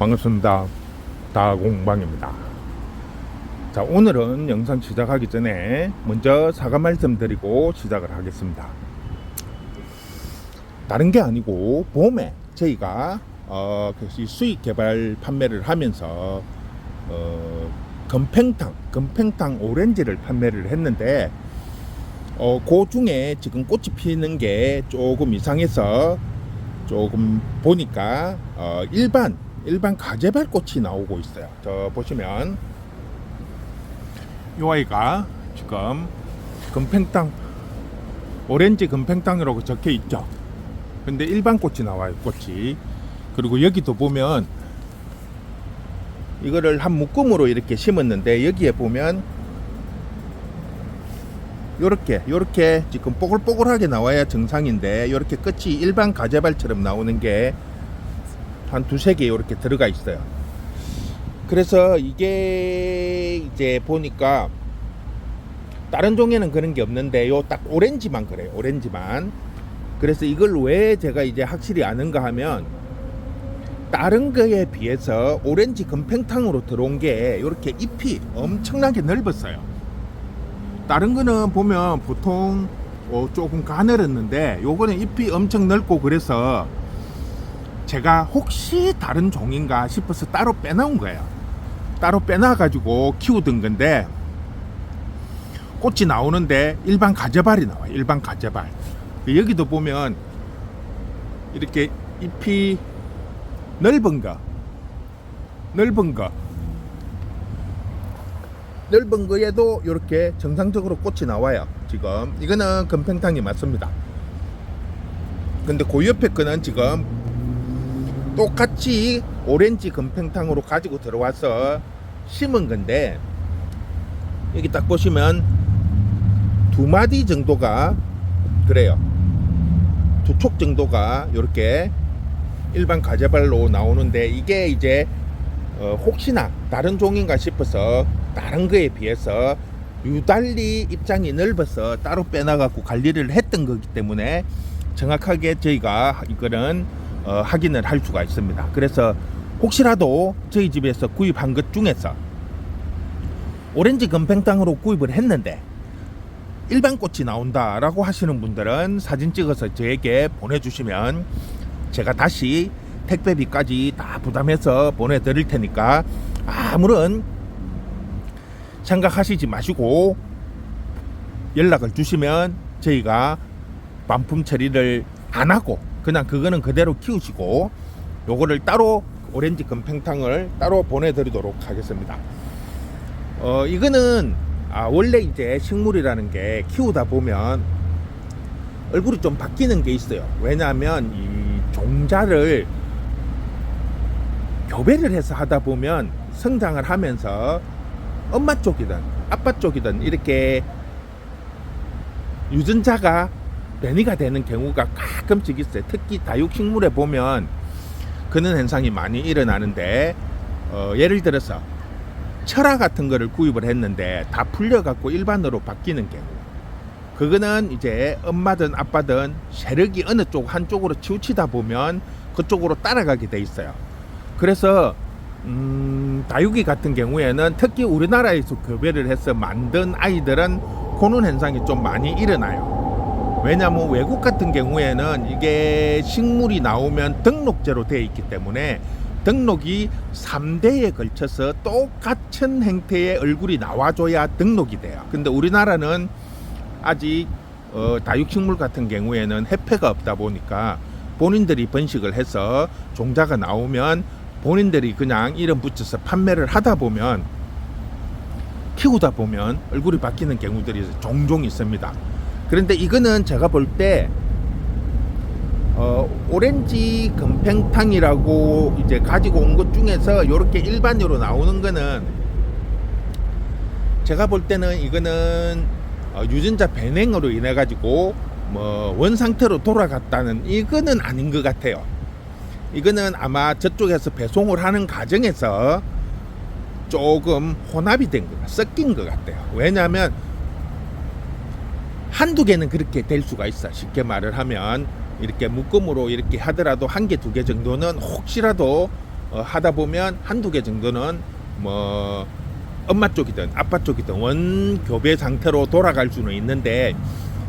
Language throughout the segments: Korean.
반갑습니다. 다공방입니다. 자, 오늘은 영상 시작하기 전에 먼저 사과 말씀드리고 시작을 하겠습니다. 다른 게 아니고 봄에 저희가 수익 개발 판매를 하면서 금팽탕 오렌지를 판매를 했는데 그 중에 지금 꽃이 피는 게 조금 이상해서 조금 보니까 일반 가재발 꽃이 나오고 있어요. 저 보시면 이 아이가 지금 금팽탕 오렌지 금팽탕이라고 적혀 있죠. 근데 일반 꽃이 나와요. 꽃이. 그리고 여기도 보면 이거를 한 묶음으로 이렇게 심었는데 여기에 보면 요렇게 지금 뽀글뽀글하게 나와야 정상인데 요렇게 끝이 일반 가재발처럼 나오는 게 한 두세 개 이렇게 들어가 있어요. 그래서 이게 이제 보니까 다른 종에는 그런 게 없는데 요 딱 오렌지만 그래요. 오렌지만. 그래서 이걸 왜 제가 이제 확실히 아는가 하면 다른 거에 비해서 오렌지 금팽탕으로 들어온 게 이렇게 잎이 엄청나게 넓었어요. 다른 거는 보면 보통 조금 가늘었는데 요거는 잎이 엄청 넓고 그래서 제가 혹시 다른 종인가 싶어서 따로 빼놓은 거예요. 따로 빼놔 가지고 키우던 건데 꽃이 나오는데 일반 가재발이 나와요. 일반 가재발. 여기도 보면 이렇게 잎이 넓은 거에도 이렇게 정상적으로 꽃이 나와요. 지금 이거는 금팽탕이 맞습니다. 근데 그 옆에 거는 지금 똑같이 오렌지 금팽탕으로 가지고 들어와서 심은 건데 여기 딱 보시면 두 마디 정도가 그래요. 두 촉 정도가 이렇게 일반 가재발로 나오는데 이게 이제 혹시나 다른 종인가 싶어서 다른 거에 비해서 유달리 입장이 넓어서 따로 빼놔갖고 관리를 했던 거기 때문에 정확하게 저희가 이거는 확인을 할 수가 있습니다. 그래서 혹시라도 저희 집에서 구입한 것 중에서 오렌지 금팽탕으로 구입을 했는데 일반 꽃이 나온다 라고 하시는 분들은 사진 찍어서 저에게 보내주시면 제가 다시 택배비까지 다 부담해서 보내드릴 테니까 아무런 생각하시지 마시고 연락을 주시면 저희가 반품 처리를 안 하고 그냥 그거는 그대로 키우시고 요거를 따로 오렌지 금팽탕을 따로 보내드리도록 하겠습니다. 이거는 원래 이제 식물이라는 게 키우다 보면 얼굴이 좀 바뀌는 게 있어요. 왜냐하면 이 종자를 교배를 해서 하다 보면 성장을 하면서 엄마 쪽이든 아빠 쪽이든 이렇게 유전자가 변이가 되는 경우가 가끔씩 있어요. 특히 다육식물에 보면 그런 현상이 많이 일어나는데 예를 들어서 철화 같은 거를 구입을 했는데 다 풀려갖고 일반으로 바뀌는 경우 그거는 이제 엄마든 아빠든 세력이 어느 쪽 한쪽으로 치우치다 보면 그쪽으로 따라가게 돼 있어요. 그래서 다육이 같은 경우에는 특히 우리나라에서 교배를 해서 만든 아이들은 그런 현상이 좀 많이 일어나요. 왜냐하면 외국 같은 경우에는 이게 식물이 나오면 등록제로 되어 있기 때문에 등록이 3대에 걸쳐서 똑같은 형태의 얼굴이 나와줘야 등록이 돼요. 근데 우리나라는 아직 다육식물 같은 경우에는 해패가 없다 보니까 본인들이 번식을 해서 종자가 나오면 본인들이 그냥 이름 붙여서 판매를 하다 보면 키우다 보면 얼굴이 바뀌는 경우들이 종종 있습니다. 그런데 이거는 제가 볼 때 오렌지 금팽탕이라고 이제 가지고 온 것 중에서 이렇게 일반으로 나오는 거는 제가 볼 때는 이거는 유전자 변형으로 인해 가지고 뭐 원상태로 돌아갔다는 이거는 아닌 것 같아요. 이거는 아마 저쪽에서 배송을 하는 과정에서 조금 혼합이 된 것, 섞인 것 같아요. 왜냐하면 한두 개는 그렇게 될 수가 있어. 쉽게 말을 하면 이렇게 묶음으로 이렇게 하더라도 한 개, 두 개 정도는 혹시라도 하다 보면 한두 개 정도는 뭐 엄마 쪽이든 아빠 쪽이든 원교배 상태로 돌아갈 수는 있는데,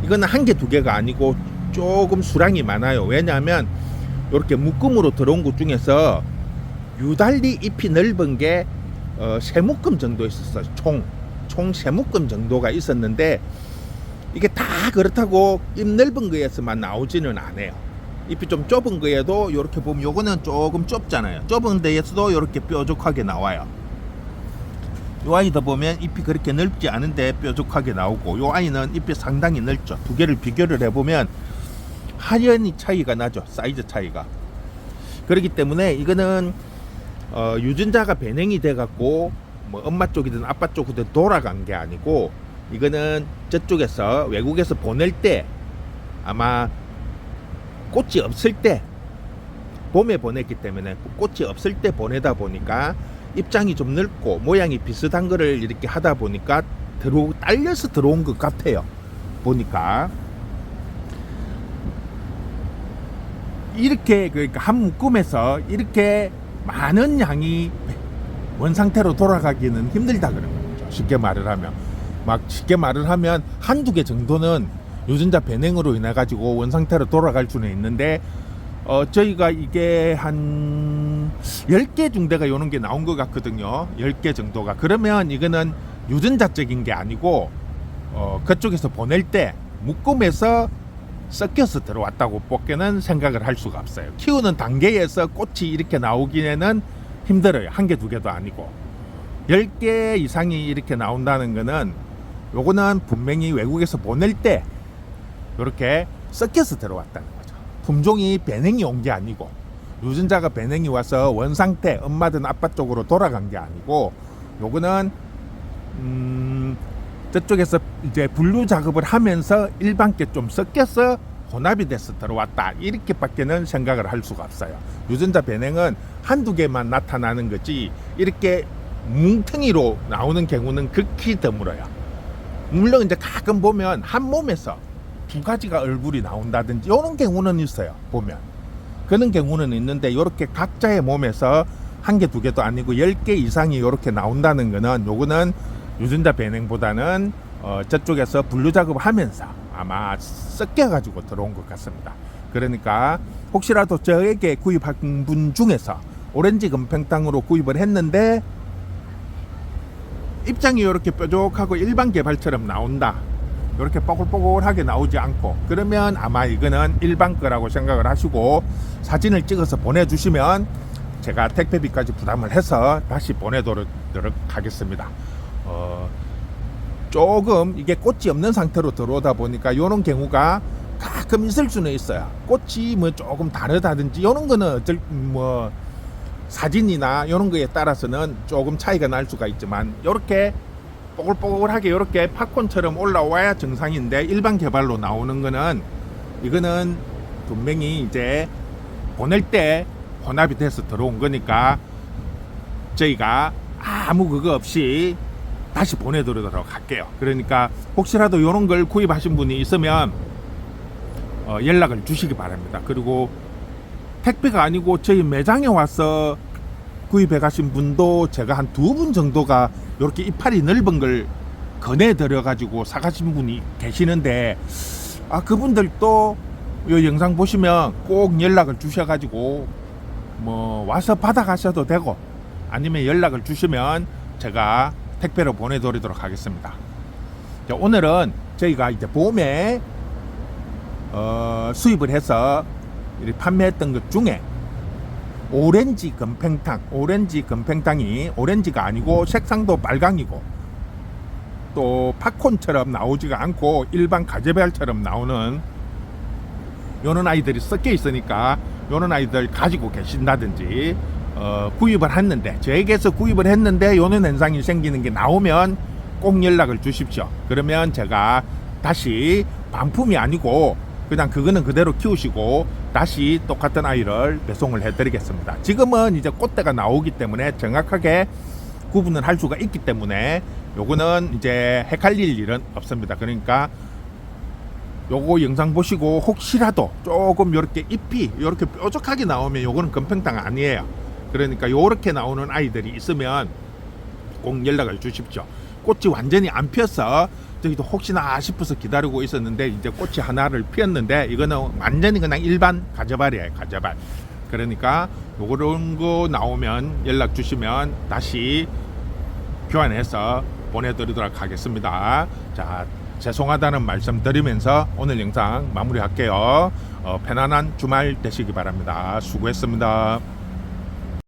이거는 한 개 두 개가 아니고 조금 수량이 많아요. 왜냐하면 이렇게 묶음으로 들어온 것 중에서 유달리 잎이 넓은 게 세 묶음 정도 있었어요. 총 세 묶음 정도가 있었는데, 이게 다 그렇다고 잎 넓은 거에서만 나오지는 않아요. 잎이 좀 좁은 거에도 이렇게 보면 요거는 조금 좁잖아요. 좁은 데에서도 이렇게 뾰족하게 나와요. 요 아이도 보면 잎이 그렇게 넓지 않은데 뾰족하게 나오고, 요 아이는 잎이 상당히 넓죠. 두 개를 비교를 해보면 확연히 차이가 나죠. 사이즈 차이가. 그렇기 때문에 이거는 유전자가 변형이 돼갖고 뭐 엄마 쪽이든 아빠 쪽이든 돌아간 게 아니고, 이거는 저쪽에서 외국에서 보낼 때 아마 꽃이 없을 때 봄에 보냈기 때문에 꽃이 없을 때 보내다 보니까 입장이 좀 넓고 모양이 비슷한 거를 이렇게 하다 보니까 딸려서 들어온 것 같아요. 보니까 이렇게, 그러니까 한 묶음에서 이렇게 많은 양이 원상태로 돌아가기는 힘들다 그런 거죠. 쉽게 말을 하면 한두 개 정도는 유전자 변형으로 인해 가지고 원상태로 돌아갈 수는 있는데, 저희가 이게 한 10개 중대가 요런 게 나온 것 같거든요. 10개 정도가. 그러면 이거는 유전자적인 게 아니고 그쪽에서 보낼 때 묶음에서 섞여서 들어왔다고 밖에는 생각을 할 수가 없어요. 키우는 단계에서 꽃이 이렇게 나오기에는 힘들어요. 한 개 두 개도 아니고 10개 이상이 이렇게 나온다는 거는, 요거는 분명히 외국에서 보낼 때 이렇게 섞여서 들어왔다는 거죠. 품종이 변형이 온 게 아니고, 유전자가 변형이 와서 원상태 엄마든 아빠 쪽으로 돌아간 게 아니고, 요거는 저쪽에서 이제 분류 작업을 하면서 일반께 좀 섞여서 혼합이 돼서 들어왔다, 이렇게밖에는 생각을 할 수가 없어요. 유전자 변형은 한두 개만 나타나는 거지, 이렇게 뭉텅이로 나오는 경우는 극히 드물어요. 물론 이제 가끔 보면 한 몸에서 두 가지가 얼굴이 나온다든지 이런 경우는 있어요. 보면 그런 경우는 있는데, 이렇게 각자의 몸에서 한 개 두 개도 아니고 10개 이상이 이렇게 나온다는 거는, 요거는 유전자 변형보다는 저쪽에서 분류 작업을 하면서 아마 섞여 가지고 들어온 것 같습니다. 그러니까 혹시라도 저에게 구입한 분 중에서 오렌지 금팽탕으로 구입을 했는데 입장이 이렇게 뾰족하고 일반 개발처럼 나온다, 이렇게 뽀글뽀글하게 나오지 않고, 그러면 아마 이거는 일반 거라고 생각을 하시고 사진을 찍어서 보내주시면 제가 택배비까지 부담을 해서 다시 보내도록 하겠습니다. 조금 이게 꽃이 없는 상태로 들어오다 보니까 이런 경우가 가끔 있을 수는 있어요. 꽃이 뭐 조금 다르다든지 이런 거는 뭐 사진이나 이런 거에 따라서는 조금 차이가 날 수가 있지만, 이렇게 뽀글뽀글하게 이렇게 팝콘처럼 올라와야 정상인데 일반 개발로 나오는 거는, 이거는 분명히 이제 보낼 때 혼합이 돼서 들어온 거니까 저희가 아무 그거 없이 다시 보내드리도록 할게요. 그러니까 혹시라도 이런 걸 구입하신 분이 있으면 연락을 주시기 바랍니다. 그리고 택배가 아니고 저희 매장에 와서 구입해 가신 분도 제가 한 두 분 정도가 이렇게 이파리 넓은 걸 권해드려 가지고 사가신 분이 계시는데, 그분들도 이 영상 보시면 꼭 연락을 주셔 가지고 뭐 와서 받아 가셔도 되고, 아니면 연락을 주시면 제가 택배로 보내드리도록 하겠습니다. 자, 오늘은 저희가 이제 봄에 수입을 해서 판매했던 것 중에 오렌지 금팽탕이 오렌지가 아니고 색상도 빨강이고 또 팝콘처럼 나오지가 않고 일반 가재배알처럼 나오는 요런 아이들이 섞여 있으니까, 요런 아이들 가지고 계신다든지 구입을 했는데, 저에게서 구입을 했는데 요런 현상이 생기는 게 나오면 꼭 연락을 주십시오. 그러면 제가 다시 반품이 아니고 그냥 그거는 그대로 키우시고 다시 똑같은 아이를 배송을 해드리겠습니다. 지금은 이제 꽃대가 나오기 때문에 정확하게 구분을 할 수가 있기 때문에 요거는 이제 헷갈릴 일은 없습니다. 그러니까 요거 영상 보시고 혹시라도 조금 이렇게 잎이 이렇게 뾰족하게 나오면 요거는 금팽탕 아니에요. 그러니까 요렇게 나오는 아이들이 있으면 꼭 연락을 주십시오. 꽃이 완전히 안 피었어. 저희도 혹시나 싶어서 기다리고 있었는데 이제 꽃이 하나를 피었는데 이거는 완전히 그냥 일반 가져발이에요. 가져발. 그러니까 요런 거 나오면 연락 주시면 다시 교환해서 보내드리도록 하겠습니다. 자, 죄송하다는 말씀 드리면서 오늘 영상 마무리할게요. 편안한 주말 되시기 바랍니다. 수고했습니다.